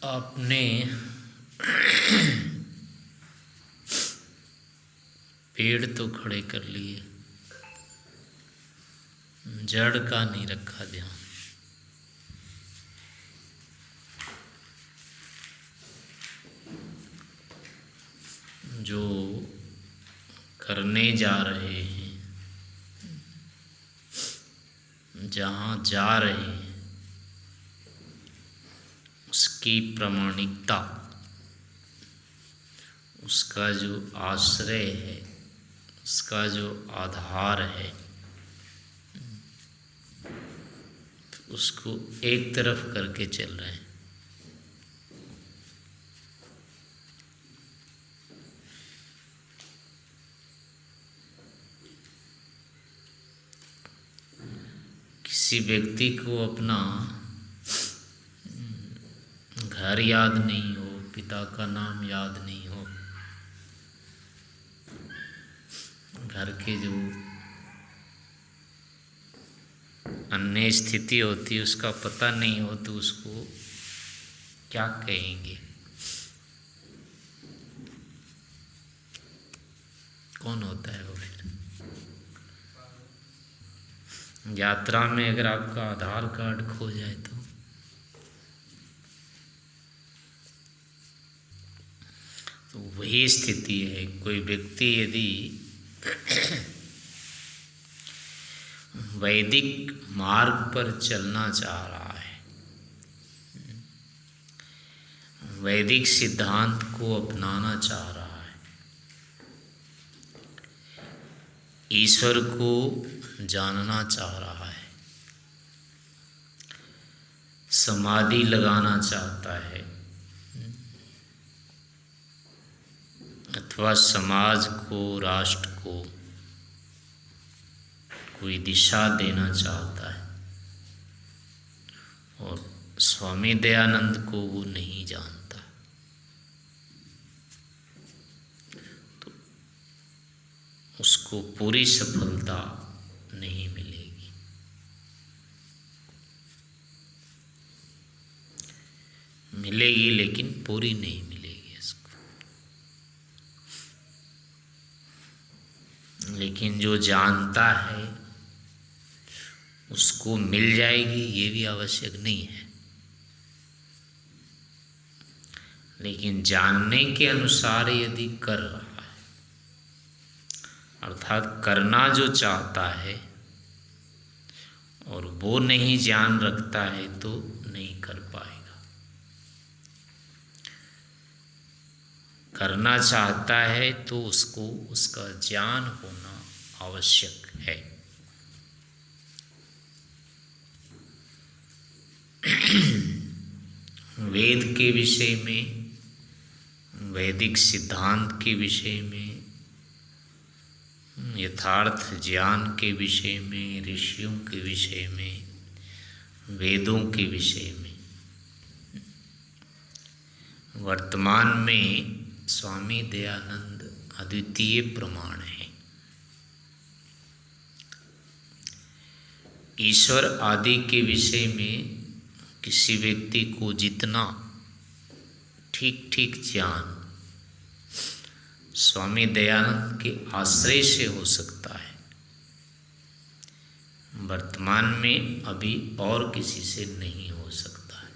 आपने पेड़ तो खड़े कर लिए, जड़ का नहीं रखा ध्यान। जो करने जा रहे हैं, जहाँ जा रहे हैं, उसकी प्रामाणिकता, उसका जो आश्रय है, उसका जो आधार है, तो उसको एक तरफ करके चल रहे हैं। किसी व्यक्ति को अपना घर याद नहीं हो, पिता का नाम याद नहीं हो, घर के जो अन्य स्थिति होती है उसका पता नहीं हो, तो उसको क्या कहेंगे? कौन होता है वो फिर? यात्रा में अगर आपका आधार कार्ड खो जाए तो वही स्थिति है। कोई व्यक्ति यदि वैदिक मार्ग पर चलना चाह रहा है, वैदिक सिद्धांत को अपनाना चाह रहा है, ईश्वर को जानना चाह रहा है, समाधि लगाना चाहता है, अथवा समाज को, राष्ट्र को कोई दिशा देना चाहता है और स्वामी दयानंद को वो नहीं जानता, तो उसको पूरी सफलता नहीं मिलेगी। मिलेगी लेकिन पूरी नहीं मिलेगी इसको। लेकिन जो जानता है उसको मिल जाएगी, ये भी आवश्यक नहीं है। लेकिन जानने के अनुसार यदि कर रहा है, अर्थात करना जो चाहता है और वो नहीं जान रखता है तो नहीं कर पाएगा। करना चाहता है तो उसको उसका ज्ञान होना आवश्यक है। वेद के विषय में, वैदिक सिद्धांत के विषय में, यथार्थ ज्ञान के विषय में, ऋषियों के विषय में, वेदों के विषय में वर्तमान में स्वामी दयानंद अद्वितीय प्रमाण है। ईश्वर आदि के विषय में किसी व्यक्ति को जितना ठीक ठीक ज्ञान स्वामी दयानंद के आश्रय से हो सकता है, वर्तमान में अभी और किसी से नहीं हो सकता है।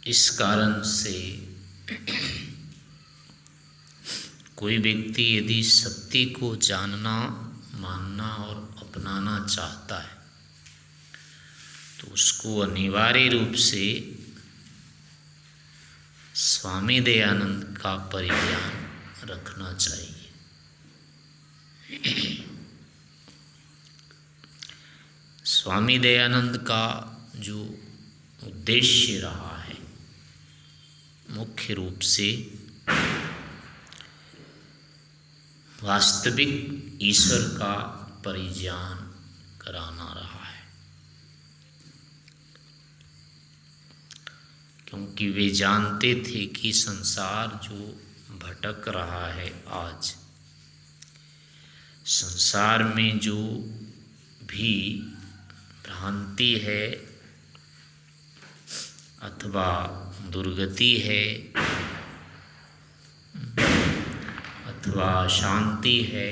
इस कारण से कोई व्यक्ति यदि सत्य को जानना, मानना और अपनाना चाहता है तो उसको अनिवार्य रूप से स्वामी दयानंद का परिज्ञान रखना चाहिए। स्वामी दयानंद का जो उद्देश्य रहा है मुख्य रूप से वास्तविक ईश्वर का परिज्ञान कराना रहा है, क्योंकि वे जानते थे कि संसार जो भटक रहा है आज, संसार में जो भी भ्रांति है अथवा दुर्गति है अथवा शांति है,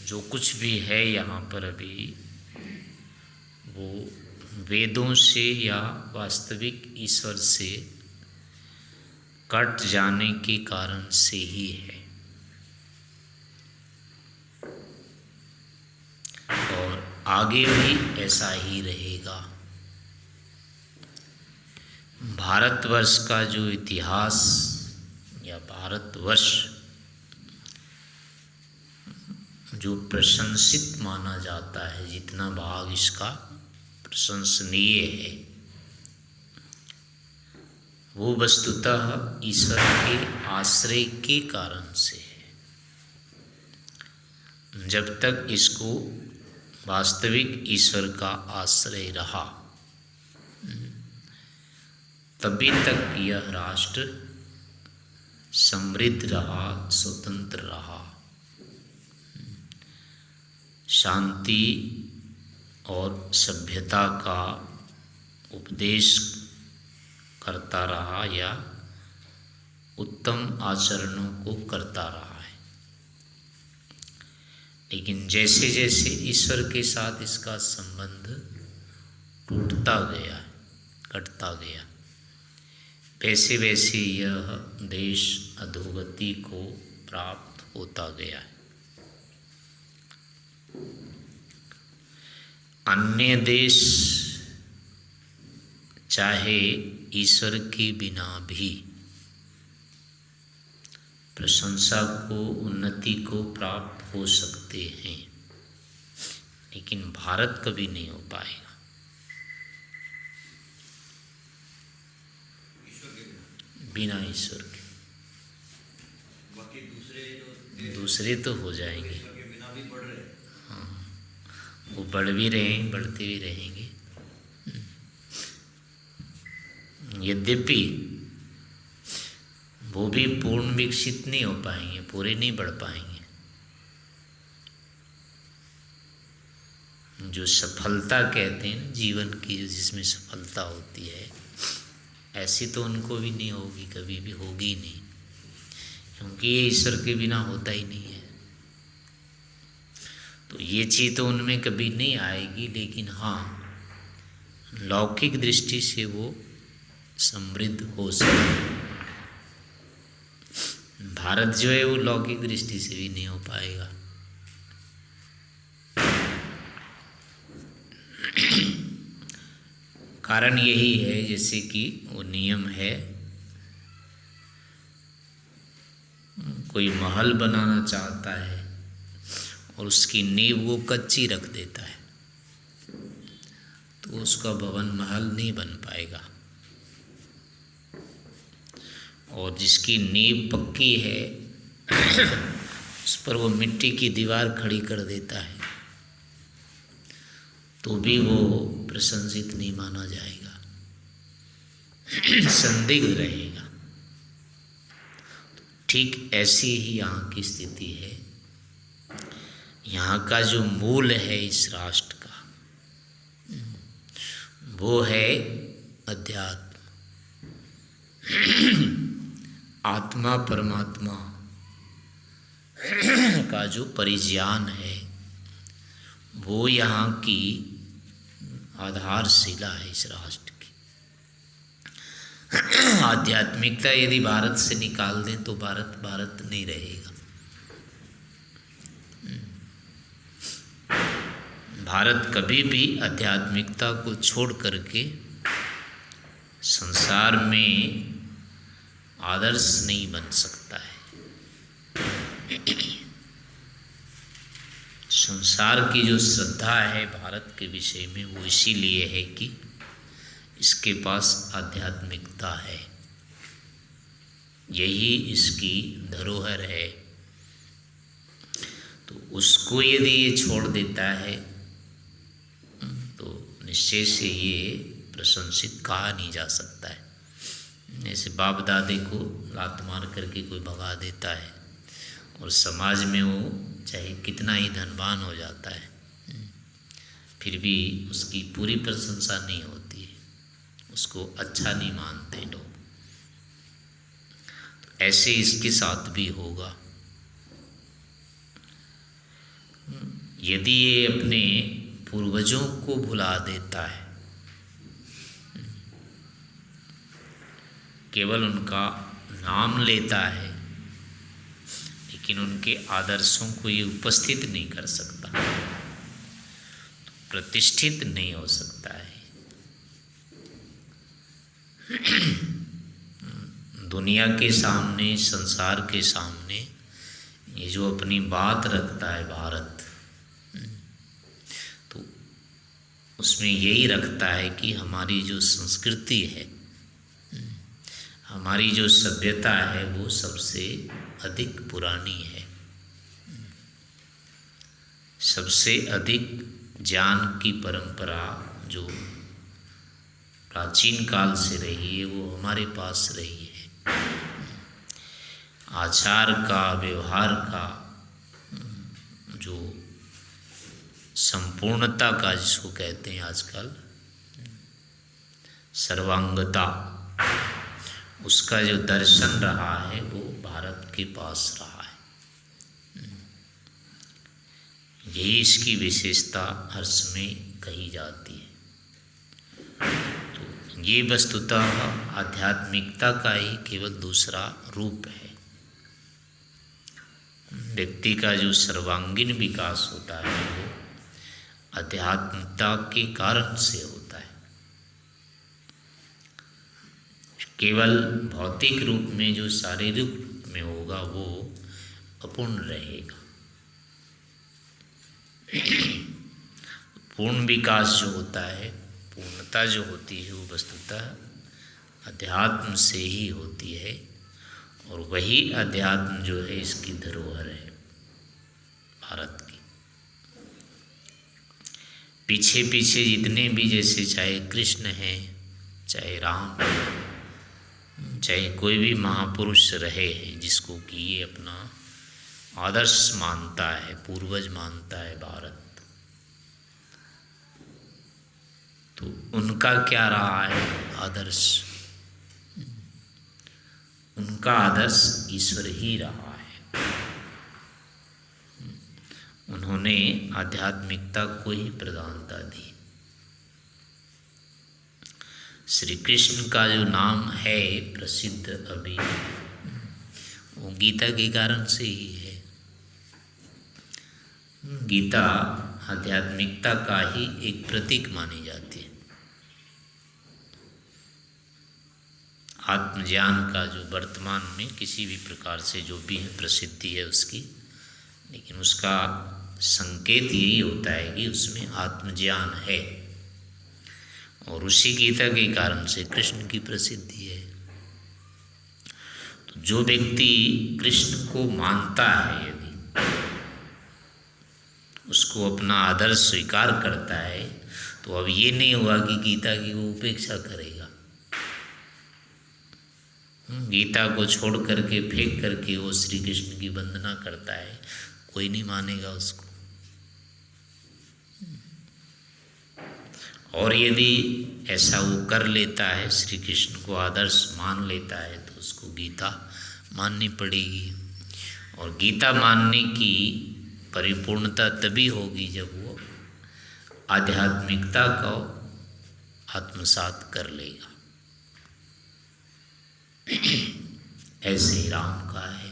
जो कुछ भी है यहाँ पर अभी, वो वेदों से या वास्तविक ईश्वर से कट जाने के कारण से ही है। और आगे भी ऐसा ही रहेगा। भारतवर्ष का जो इतिहास या भारतवर्ष जो प्रशंसित माना जाता है, जितना भाग इसका प्रशंसनीय है, वो वस्तुतः ईश्वर के आश्रय के कारण से है। जब तक इसको वास्तविक ईश्वर का आश्रय रहा, तभी तक यह राष्ट्र समृद्ध रहा, स्वतंत्र रहा, शांति और सभ्यता का उपदेश करता रहा या उत्तम आचरणों को करता रहा है। लेकिन जैसे जैसे ईश्वर के साथ इसका संबंध टूटता गया, कटता गया, वैसे वैसे यह देश अधोगति को प्राप्त होता गया है। अन्य देश चाहे ईश्वर के बिना भी प्रशंसा को, उन्नति को प्राप्त हो सकते हैं, लेकिन भारत कभी नहीं हो पाएगा। बिना ईश्वर के बाकी दूसरे तो हो जाएंगे। के बिना भी बढ़ रहे हैं। हाँ, वो बढ़ भी रहे हैं, बढ़ते भी रहेंगे। यद्यपि वो भी पूर्ण विकसित नहीं हो पाएंगे, पूरे नहीं बढ़ पाएंगे। जो सफलता कहते हैं जीवन की, जो जिसमें सफलता होती है, ऐसी तो उनको भी नहीं होगी, कभी भी होगी नहीं, क्योंकि ये ईश्वर के बिना होता ही नहीं है। तो ये चीज़ तो उनमें कभी नहीं आएगी। लेकिन हाँ, लौकिक दृष्टि से वो समृद्ध हो सकते। भारत जो है वो लौकिक दृष्टि से भी नहीं हो पाएगा। कारण यही है, जैसे कि वो नियम है, कोई महल बनाना चाहता है और उसकी नींव वो कच्ची रख देता है, तो उसका भवन महल नहीं बन पाएगा। और जिसकी नींव पक्की है उस पर वो मिट्टी की दीवार खड़ी कर देता है, तो भी वो प्रशंसित नहीं माना जाएगा, संदिग्ध रहेगा। ठीक ऐसी ही यहाँ की स्थिति है। यहाँ का जो मूल है इस राष्ट्र का, वो है अध्यात्म। आत्मा परमात्मा का जो परिज्ञान है, वो यहाँ की आधारशिला है इस राष्ट्र की। आध्यात्मिकता यदि भारत से निकाल दें तो भारत भारत नहीं रहेगा। भारत कभी भी आध्यात्मिकता को छोड़ करके संसार में आदर्श नहीं बन सकता है। संसार की जो श्रद्धा है भारत के विषय में, वो इसीलिए है कि इसके पास आध्यात्मिकता है, यही इसकी धरोहर है। तो उसको यदि ये छोड़ देता है तो निश्चय से ये प्रशंसित कहा नहीं जा सकता है। जैसे बाप दादे को लात मार करके कोई भगा देता है और समाज में वो चाहे कितना ही धनवान हो जाता है, फिर भी उसकी पूरी प्रशंसा नहीं होती है, उसको अच्छा नहीं मानते लोग। तो ऐसे इसके साथ भी होगा। यदि ये अपने पूर्वजों को भुला देता है, केवल उनका नाम लेता है, लेकिन उनके आदर्शों को ये उपस्थित नहीं कर सकता, तो प्रतिष्ठित नहीं हो सकता है। दुनिया के सामने, संसार के सामने ये जो अपनी बात रखता है भारत, तो उसमें यही रखता है कि हमारी जो संस्कृति है, हमारी जो सभ्यता है, वो सबसे अधिक पुरानी है, सबसे अधिक ज्ञान की परंपरा जो प्राचीन काल से रही है वो हमारे पास रही है। आचार का, व्यवहार का, जो संपूर्णता का जिसको कहते हैं आजकल, सर्वांगता, उसका जो दर्शन रहा है वो भारत के पास रहा है। यही इसकी विशेषता हर समय कही जाती है। तो ये वस्तुतः आध्यात्मिकता का ही केवल दूसरा रूप है। व्यक्ति का जो सर्वांगीण विकास होता है वो आध्यात्मिकता के कारण से होता है। केवल भौतिक रूप में, जो शारीरिक रूप में होगा, वो अपूर्ण रहेगा। पूर्ण विकास जो होता है, पूर्णता जो होती है, वो वस्तुतः अध्यात्म से ही होती है, और वही अध्यात्म जो है इसकी धरोहर है भारत की। पीछे पीछे जितने भी, जैसे चाहे कृष्ण हैं, चाहे राम, चाहे कोई भी महापुरुष रहे हैं जिसको कि ये अपना आदर्श मानता है, पूर्वज मानता है भारत, तो उनका क्या रहा है आदर्श? उनका आदर्श ईश्वर ही रहा है। उन्होंने आध्यात्मिकता को ही प्रधानता दी। श्री कृष्ण का जो नाम है प्रसिद्ध अभी, वो गीता के कारण से ही है। गीता आध्यात्मिकता का ही एक प्रतीक मानी जाती है। आत्मज्ञान का जो वर्तमान में किसी भी प्रकार से जो भी है प्रसिद्धि है उसकी, लेकिन उसका संकेत यही होता है कि उसमें आत्मज्ञान है, और उसी गीता के कारण से कृष्ण की प्रसिद्धि है। तो जो व्यक्ति कृष्ण को मानता है, यदि उसको अपना आदर्श स्वीकार करता है, तो अब ये नहीं हुआ कि गीता की वो उपेक्षा करेगा। गीता को छोड़ करके, फेंक करके वो श्री कृष्ण की वंदना करता है, कोई नहीं मानेगा उसको। और यदि ऐसा वो कर लेता है, श्री कृष्ण को आदर्श मान लेता है, तो उसको गीता माननी पड़ेगी। और गीता मानने की परिपूर्णता तभी होगी जब वो आध्यात्मिकता को आत्मसात कर लेगा। ऐसे ही राम का है।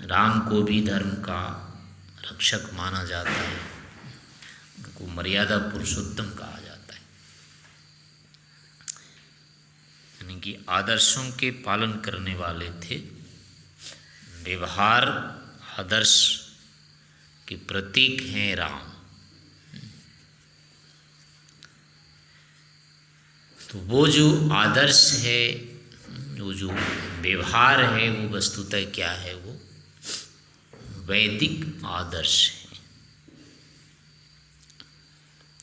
राम को भी धर्म का रक्षक माना जाता है, उनको मर्यादा पुरुषोत्तम कहा जाता है, यानी कि आदर्शों के पालन करने वाले थे। व्यवहार आदर्श के प्रतीक हैं राम। तो वो जो आदर्श है, वो जो व्यवहार है, वो वस्तुतः क्या है? वो वैदिक आदर्श है।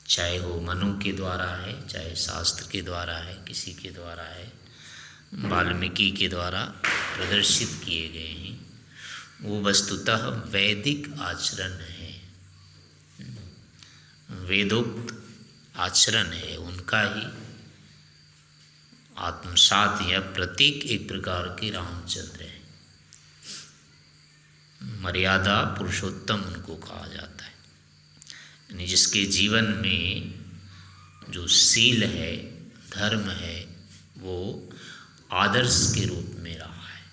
चाहे वो मनु के द्वारा है, चाहे शास्त्र के द्वारा है, किसी के द्वारा है, वाल्मीकि के द्वारा प्रदर्शित किए गए हैं, वो वस्तुतः वैदिक आचरण है। वेदोक्त आचरण है उनका ही आत्मसात या प्रतीक एक प्रकार के रामचंद्र है। मर्यादा पुरुषोत्तम उनको कहा जाता है, यानी जिसके जीवन में जो शील है, धर्म है, वो आदर्श के रूप में रहा है।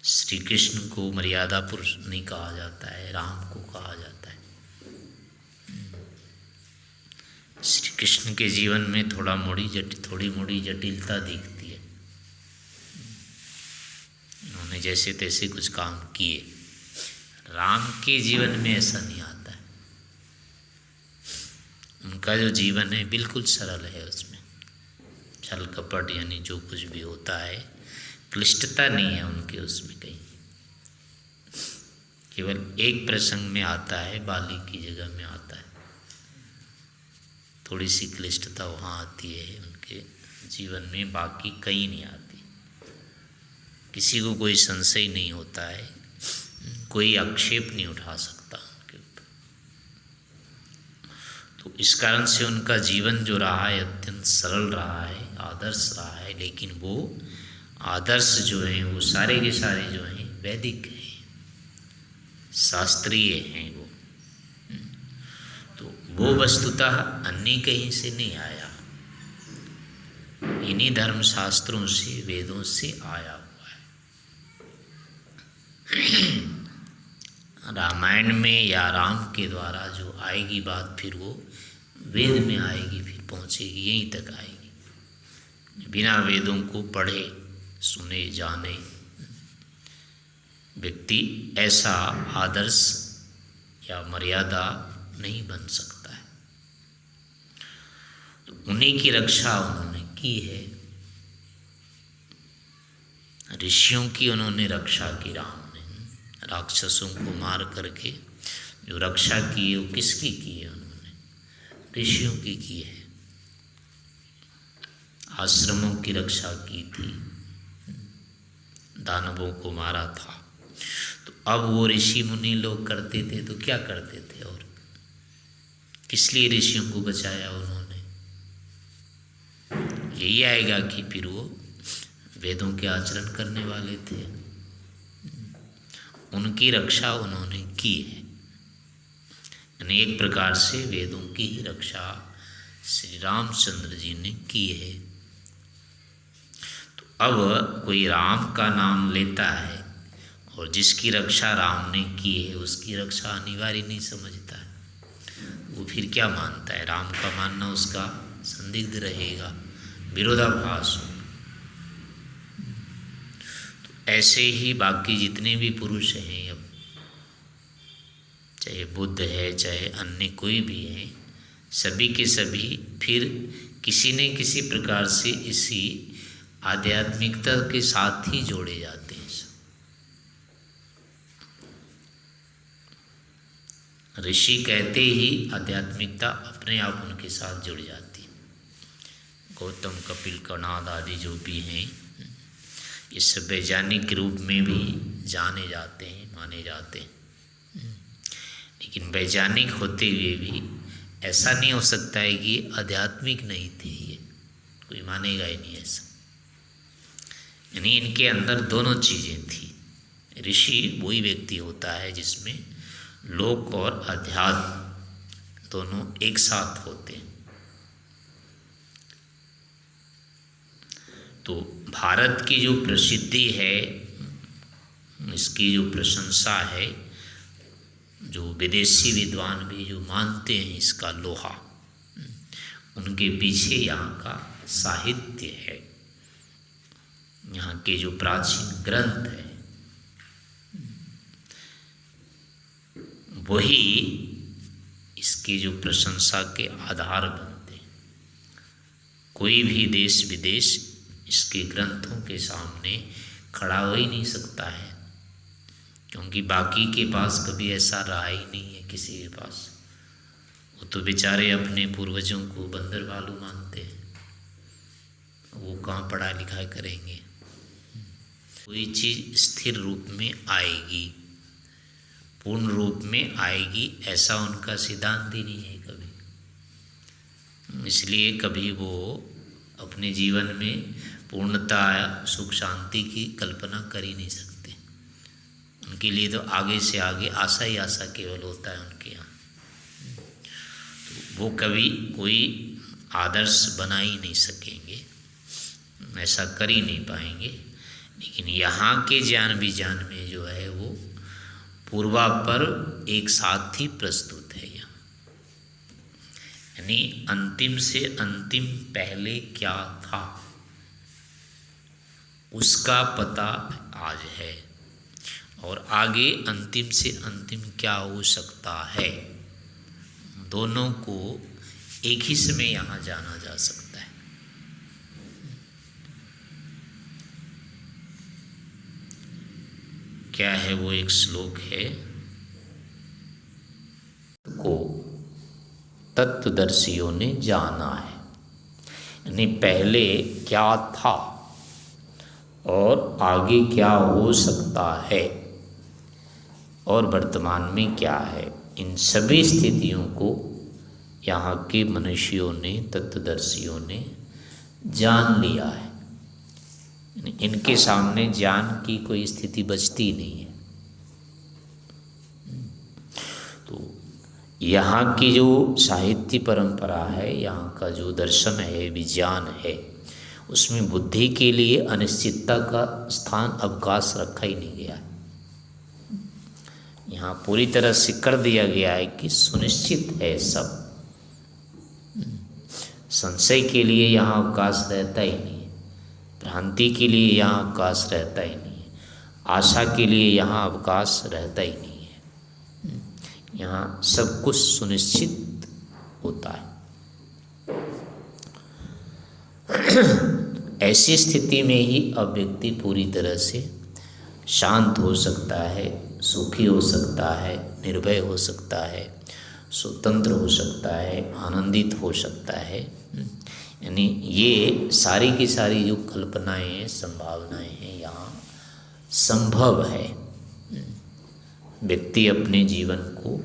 श्री कृष्ण को मर्यादा पुरुष नहीं कहा जाता है, राम को कहा जाता है। श्री कृष्ण के जीवन में थोड़ी मोड़ी जटिलता दिखती है। उन्होंने जैसे तैसे कुछ काम किए। राम के जीवन में ऐसा नहीं आता है। उनका जो जीवन है बिल्कुल सरल है, उसमें छल कपट यानी जो कुछ भी होता है क्लिष्टता नहीं है उनके उसमें कहीं। केवल एक प्रसंग में आता है, बाली की जगह में आता है, थोड़ी सी क्लिष्टता वहाँ आती है उनके जीवन में, बाकी कहीं नहीं आती। किसी को कोई संशय नहीं होता है, कोई आक्षेप नहीं उठा सकता उनके ऊपर। तो इस कारण से उनका जीवन जो रहा है अत्यंत सरल रहा है, आदर्श रहा है। लेकिन वो आदर्श जो हैं वो सारे के सारे जो हैं वैदिक हैं, शास्त्रीय हैं वो। तो वो वस्तुतः अन्य कहीं से नहीं आया, इन्हीं धर्मशास्त्रों से, वेदों से आया हुआ है। रामायण में या राम के द्वारा जो आएगी बात, फिर वो वेद में आएगी, फिर पहुँचेगी, यहीं तक आएगी। बिना वेदों को पढ़े सुने जाने व्यक्ति ऐसा आदर्श या मर्यादा नहीं बन सकता है। तो उन्हीं की रक्षा उन्होंने की है, ऋषियों की उन्होंने रक्षा की। राम ने राक्षसों को मार करके जो रक्षा की है वो किसकी की है? उन्होंने ऋषियों की है। आश्रमों की रक्षा की थी, दानवों को मारा था। तो अब वो ऋषि मुनि लोग करते थे तो क्या करते थे और किस लिए ऋषियों को बचाया उन्होंने? यही आएगा कि फिर वो वेदों के आचरण करने वाले थे, उनकी रक्षा उन्होंने की है। यानी एक प्रकार से वेदों की ही रक्षा श्री रामचंद्र जी ने की है। तो अब कोई राम का नाम लेता है और जिसकी रक्षा राम ने की है उसकी रक्षा अनिवार्य नहीं समझता है, वो फिर क्या मानता है? राम का मानना उसका संदिग्ध रहेगा, विरोधाभास हो। तो ऐसे ही बाकी जितने भी पुरुष हैं, अब चाहे बुद्ध है चाहे अन्य कोई भी हैं, सभी के सभी फिर किसी न किसी प्रकार से इसी आध्यात्मिकता के साथ ही जोड़े जाते हैं। ऋषि कहते ही आध्यात्मिकता अपने आप उनके साथ जुड़ जाती है। गौतम, कपिल, कणाद आदि जो भी हैं, ये सब वैज्ञानिक रूप में भी जाने जाते हैं, माने जाते हैं। लेकिन वैज्ञानिक होते हुए भी ऐसा नहीं हो सकता है कि आध्यात्मिक नहीं थे, ये कोई मानेगा ही नहीं ऐसा। यानी इनके अंदर दोनों चीज़ें थी। ऋषि वही व्यक्ति होता है जिसमें लोक और अध्यात्म दोनों एक साथ होते हैं। तो भारत की जो प्रसिद्धि है, इसकी जो प्रशंसा है, जो विदेशी विद्वान भी जो मानते हैं इसका लोहा, उनके पीछे यहाँ का साहित्य है, यहाँ के जो प्राचीन ग्रंथ है, वही इसकी जो प्रशंसा के आधार बनते हैं। कोई भी देश विदेश इसके ग्रंथों के सामने खड़ा हो ही नहीं सकता है, क्योंकि बाकी के पास कभी ऐसा रहा ही नहीं है किसी के पास। वो तो बेचारे अपने पूर्वजों को बंदर भालू मानते हैं, वो कहाँ पढ़ा लिखा करेंगे। कोई चीज़ स्थिर रूप में आएगी, पूर्ण रूप में आएगी ऐसा उनका सिद्धांत ही नहीं है कभी। इसलिए कभी वो अपने जीवन में पूर्णता सुख शांति की कल्पना कर ही नहीं सकते। उनके लिए तो आगे से आगे आशा ही आशा केवल होता है उनके यहाँ। तो वो कभी कोई आदर्श बना ही नहीं सकेंगे, ऐसा कर ही नहीं पाएंगे। लेकिन यहाँ के ज्ञान विज्ञान में जो है वो पूर्वापर एक साथ ही प्रस्तुत है यहाँ। यानी अंतिम से अंतिम पहले क्या था उसका पता आज है, और आगे अंतिम से अंतिम क्या हो सकता है, दोनों को एक ही समय यहाँ जाना जा सकता है। क्या है वो? एक श्लोक है को तत्वदर्शियों ने जाना है, यानी पहले क्या था और आगे क्या हो सकता है और वर्तमान में क्या है, इन सभी स्थितियों को यहाँ के मनुष्यों ने, तत्वदर्शियों ने जान लिया है। इनके सामने ज्ञान की कोई स्थिति बचती नहीं है। तो यहाँ की जो साहित्य परंपरा है, यहाँ का जो दर्शन है, विज्ञान है, उसमें बुद्धि के लिए अनिश्चितता का स्थान, अवकाश रखा ही नहीं गया है। यहाँ पूरी तरह से कर दिया गया है कि सुनिश्चित है सब। संशय के लिए यहाँ अवकाश रहता ही नहीं है, भ्रांति के लिए यहाँ अवकाश रहता ही नहीं है, आशा के लिए यहाँ अवकाश रहता ही नहीं है। यहाँ सब कुछ सुनिश्चित होता है। ऐसी स्थिति में ही अब व्यक्ति पूरी तरह से शांत हो सकता है, सुखी हो सकता है, निर्भय हो सकता है, स्वतंत्र हो सकता है, आनंदित हो सकता है। यानी ये सारी की सारी जो कल्पनाएं हैं, संभावनाएं हैं, यहाँ संभव है। व्यक्ति अपने जीवन को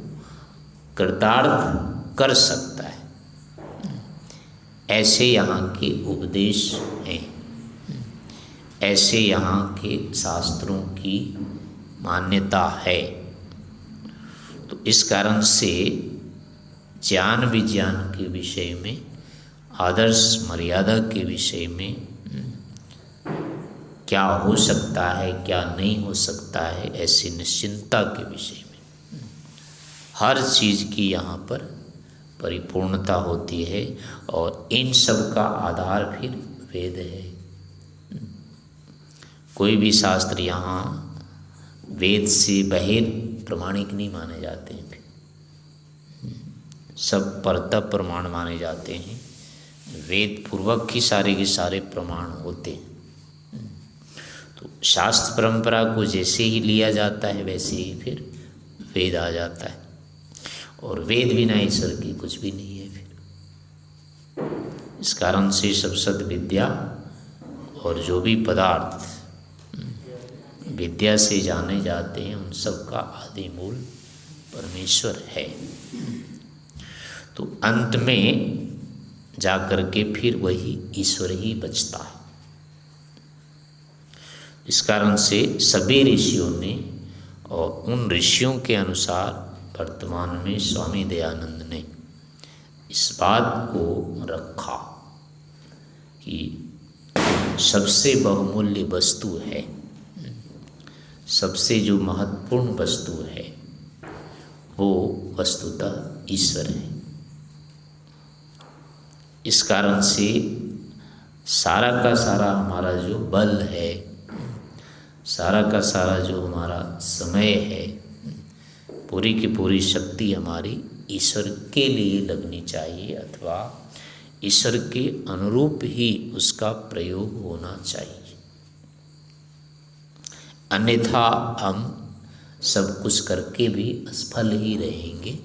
कृतार्थ कर सकता है, ऐसे यहाँ के उपदेश हैं, ऐसे यहाँ के शास्त्रों की मान्यता है। तो इस कारण से ज्ञान विज्ञान के विषय में, आदर्श मर्यादा के विषय में क्या हो सकता है, क्या नहीं हो सकता है, ऐसी निश्चिंता के विषय में हर चीज़ की यहाँ पर परिपूर्णता होती है। और इन सब का आधार फिर वेद है। कोई भी शास्त्र यहाँ वेद से बहिर प्रमाणिक नहीं माने जाते हैं, सब परतः प्रमाण माने जाते हैं। वेद पूर्वक ही सारे के सारे प्रमाण होते हैं। तो शास्त्र परंपरा को जैसे ही लिया जाता है वैसे ही फिर वेद आ जाता है, और वेद बिना ईश्वर की कुछ भी नहीं है फिर। इस कारण से सब सद विद्या और जो भी पदार्थ विद्या से जाने जाते हैं, उन सब का आदि मूल परमेश्वर है। तो अंत में जाकर के फिर वही ईश्वर ही बचता है। इस कारण से सभी ऋषियों ने, और उन ऋषियों के अनुसार वर्तमान में स्वामी दयानंद ने इस बात को रखा कि सबसे बहुमूल्य वस्तु है, सबसे जो महत्वपूर्ण वस्तु है वो वस्तुतः ईश्वर है। इस कारण से सारा का सारा हमारा जो बल है, सारा का सारा जो हमारा समय है, पूरी की पूरी शक्ति हमारी ईश्वर के लिए लगनी चाहिए, अथवा ईश्वर के अनुरूप ही उसका प्रयोग होना चाहिए। अन्यथा हम सब कुछ करके भी असफल ही रहेंगे,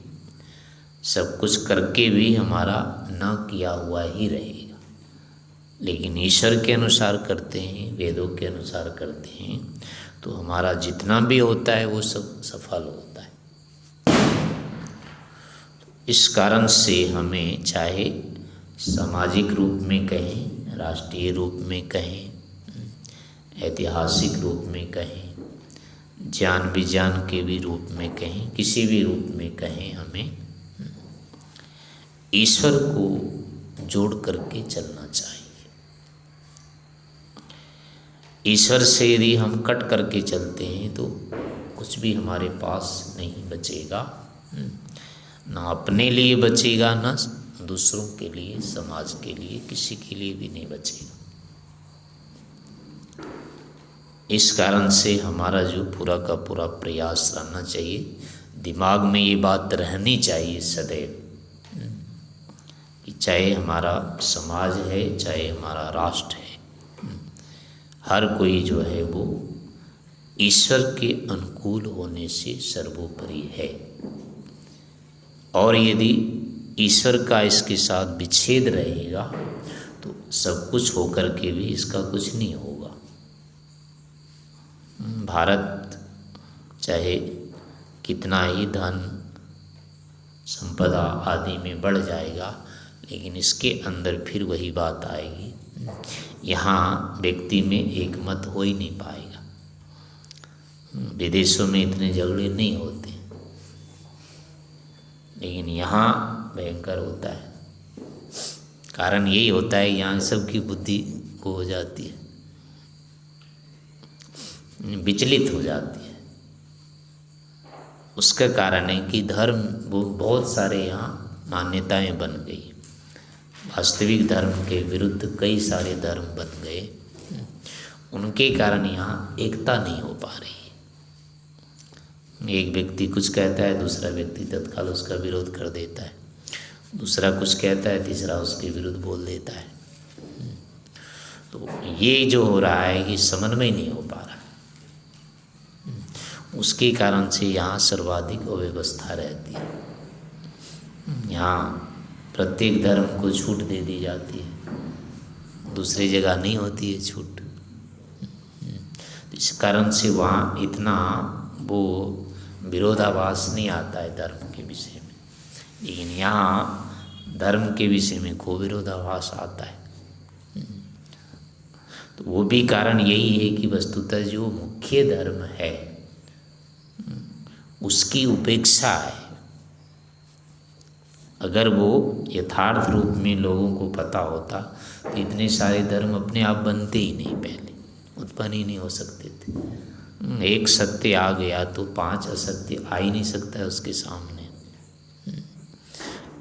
सब कुछ करके भी हमारा न किया हुआ ही रहेगा। लेकिन ईश्वर के अनुसार करते हैं, वेदों के अनुसार करते हैं, तो हमारा जितना भी होता है वो सब सफल होता है। इस कारण से हमें चाहे सामाजिक रूप में कहें, राष्ट्रीय रूप में कहें, ऐतिहासिक रूप में कहें, ज्ञान विज्ञान के भी रूप में कहें, किसी भी रूप में कहें, हमें ईश्वर को जोड़ करके चलना चाहिए। ईश्वर से यदि हम कट करके चलते हैं तो कुछ भी हमारे पास नहीं बचेगा, ना अपने लिए बचेगा, ना दूसरों के लिए, समाज के लिए, किसी के लिए भी नहीं बचेगा। इस कारण से हमारा जो पूरा का पूरा प्रयास रहना चाहिए, दिमाग में ये बात रहनी चाहिए सदैव कि चाहे हमारा समाज है, चाहे हमारा राष्ट्र है, हर कोई जो है वो ईश्वर के अनुकूल होने से सर्वोपरि है। और यदि ईश्वर का इसके साथ विच्छेद रहेगा तो सब कुछ होकर के भी इसका कुछ नहीं होगा। भारत चाहे कितना ही धन संपदा आदि में बढ़ जाएगा, लेकिन इसके अंदर फिर वही बात आएगी, यहाँ व्यक्ति में एक मत हो ही नहीं पाएगा। विदेशों में इतने झगड़े नहीं होते, लेकिन यहाँ भयंकर होता है। कारण यही होता है, यहाँ सबकी बुद्धि वो हो जाती है, विचलित हो जाती है। उसका कारण है कि धर्म वो बहुत सारे यहाँ मान्यताएं बन गई, वास्तविक धर्म के विरुद्ध कई सारे धर्म बन गए। उनके कारण यहाँ एकता नहीं हो पा रही। एक व्यक्ति कुछ कहता है, दूसरा व्यक्ति तत्काल उसका विरोध कर देता है, दूसरा कुछ कहता है, तीसरा उसके विरुद्ध बोल देता है। तो ये जो हो रहा है कि समन्वय नहीं हो पा रहा, उसके कारण से यहाँ सर्वाधिक अव्यवस्था रहती है। यहाँ प्रत्येक धर्म को छूट दे दी जाती है, दूसरी जगह नहीं होती है छूट। इस कारण से वहाँ इतना वो विरोधाभास नहीं आता है धर्म के विषय में, लेकिन यहाँ धर्म के विषय में खूब विरोधाभास आता है। तो वो भी कारण यही है कि वस्तुतः जो मुख्य धर्म है उसकी उपेक्षा है। अगर वो यथार्थ रूप में लोगों को पता होता तो इतने सारे धर्म अपने आप बनते ही नहीं, पहले उत्पन्न ही नहीं हो सकते थे। एक सत्य आ गया तो पांच असत्य आ ही नहीं सकता है उसके सामने।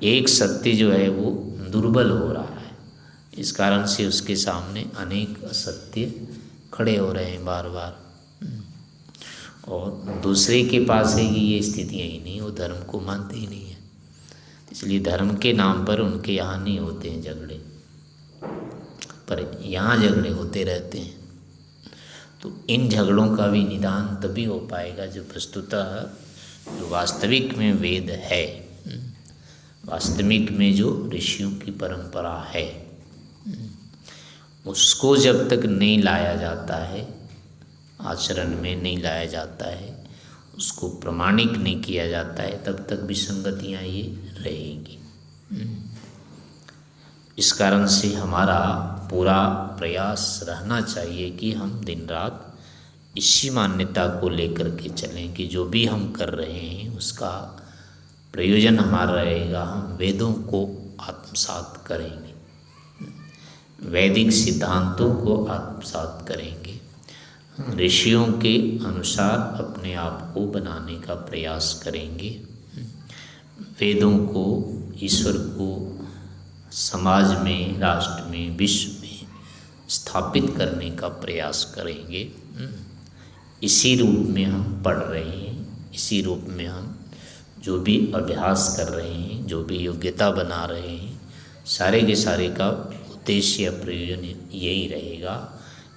एक सत्य जो है वो दुर्बल हो रहा है, इस कारण से उसके सामने अनेक असत्य खड़े हो रहे हैं बार बार। और दूसरे के पास है कि ये स्थितियाँ ही नहीं, वो धर्म को मानते ही नहीं है। इसलिए धर्म के नाम पर उनके यहाँ नहीं होते हैं झगड़े, पर यहाँ झगड़े होते रहते हैं। तो इन झगड़ों का भी निदान तभी हो पाएगा जो वस्तुतः जो वास्तविक में वेद है, वास्तविक में जो ऋषियों की परंपरा है, उसको जब तक नहीं लाया जाता है, आचरण में नहीं लाया जाता है, उसको प्रमाणिक नहीं किया जाता है, तब तक विसंगतियाँ ये रहेंगी। इस कारण से हमारा पूरा प्रयास रहना चाहिए कि हम दिन रात इसी मान्यता को लेकर के चलें कि जो भी हम कर रहे हैं उसका प्रयोजन हमारा रहेगा, हम वेदों को आत्मसात करेंगे, वैदिक सिद्धांतों को आत्मसात करेंगे, ऋषियों के अनुसार अपने आप को बनाने का प्रयास करेंगे, वेदों को, ईश्वर को समाज में, राष्ट्र में, विश्व में स्थापित करने का प्रयास करेंगे। इसी रूप में हम पढ़ रहे हैं, इसी रूप में हम जो भी अभ्यास कर रहे हैं, जो भी योग्यता बना रहे हैं, सारे के सारे का उद्देश्य या प्रयोजन यही रहेगा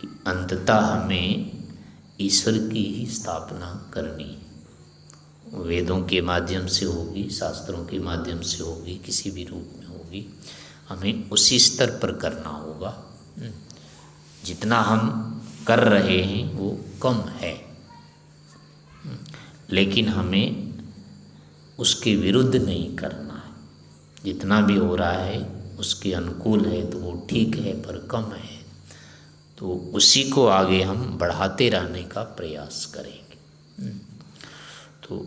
कि अंततः हमें ईश्वर की ही स्थापना करनी है। वेदों के माध्यम से होगी, शास्त्रों के माध्यम से होगी, किसी भी रूप में होगी, हमें उसी स्तर पर करना होगा। जितना हम कर रहे हैं वो कम है, लेकिन हमें उसके विरुद्ध नहीं करना है। जितना भी हो रहा है उसके अनुकूल है तो वो ठीक है, पर कम है तो उसी को आगे हम बढ़ाते रहने का प्रयास करेंगे। तो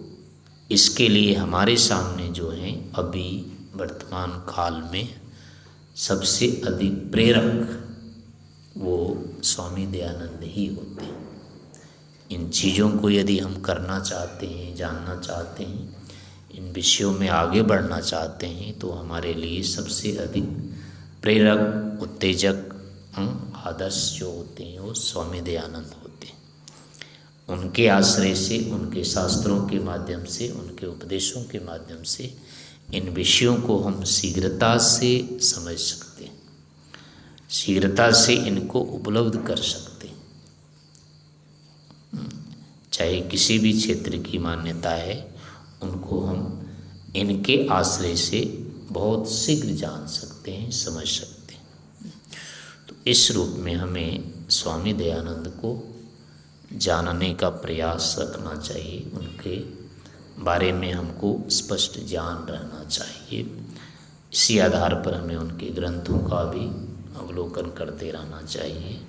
इसके लिए हमारे सामने जो है अभी वर्तमान काल में सबसे अधिक प्रेरक वो स्वामी दयानंद ही होते हैं। इन चीज़ों को यदि हम करना चाहते हैं, जानना चाहते हैं, इन विषयों में आगे बढ़ना चाहते हैं तो हमारे लिए सबसे अधिक प्रेरक, उत्तेजक आदर्श जो होते हैं वो स्वामी दयानंद होते हैं। उनके आश्रय से, उनके शास्त्रों के माध्यम से, उनके उपदेशों के माध्यम से इन विषयों को हम शीघ्रता से समझ सकते हैं, शीघ्रता से इनको उपलब्ध कर सकते हैं। चाहे किसी भी क्षेत्र की मान्यता है उनको हम इनके आश्रय से बहुत शीघ्र जान सकते हैं, समझ सकते हैं। तो इस रूप में हमें स्वामी दयानंद को जानने का प्रयास रखना चाहिए, उनके बारे में हमको स्पष्ट ज्ञान रहना चाहिए। इसी आधार पर हमें उनके ग्रंथों का भी अवलोकन करते रहना चाहिए।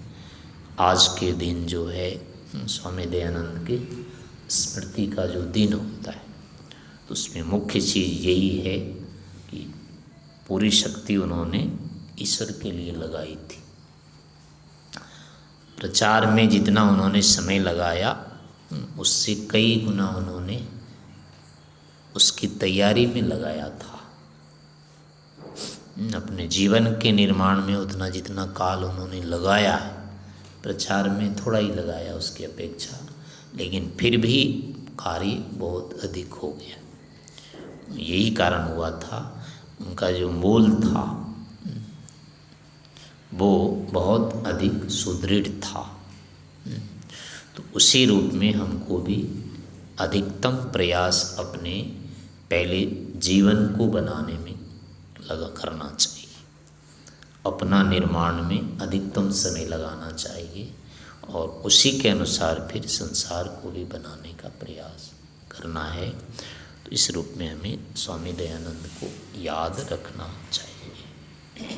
आज के दिन जो है स्वामी दयानंद की स्मृति का जो दिन होता है तो उसमें मुख्य चीज़ यही है कि पूरी शक्ति उन्होंने ईश्वर के लिए लगाई थी। प्रचार में जितना उन्होंने समय लगाया उससे कई गुना उन्होंने उसकी तैयारी में लगाया था। अपने जीवन के निर्माण में उतना जितना काल उन्होंने लगाया है, प्रचार में थोड़ा ही लगाया उसकी अपेक्षा, लेकिन फिर भी कार्य बहुत अधिक हो गया। यही कारण हुआ था, उनका जो मूल था वो बहुत अधिक सुदृढ़ था। तो उसी रूप में हमको भी अधिकतम प्रयास अपने पहले जीवन को बनाने में लगा करना चाहिए, अपना निर्माण में अधिकतम समय लगाना चाहिए और उसी के अनुसार फिर संसार को भी बनाने का प्रयास करना है। तो इस रूप में हमें स्वामी दयानंद को याद रखना चाहिए।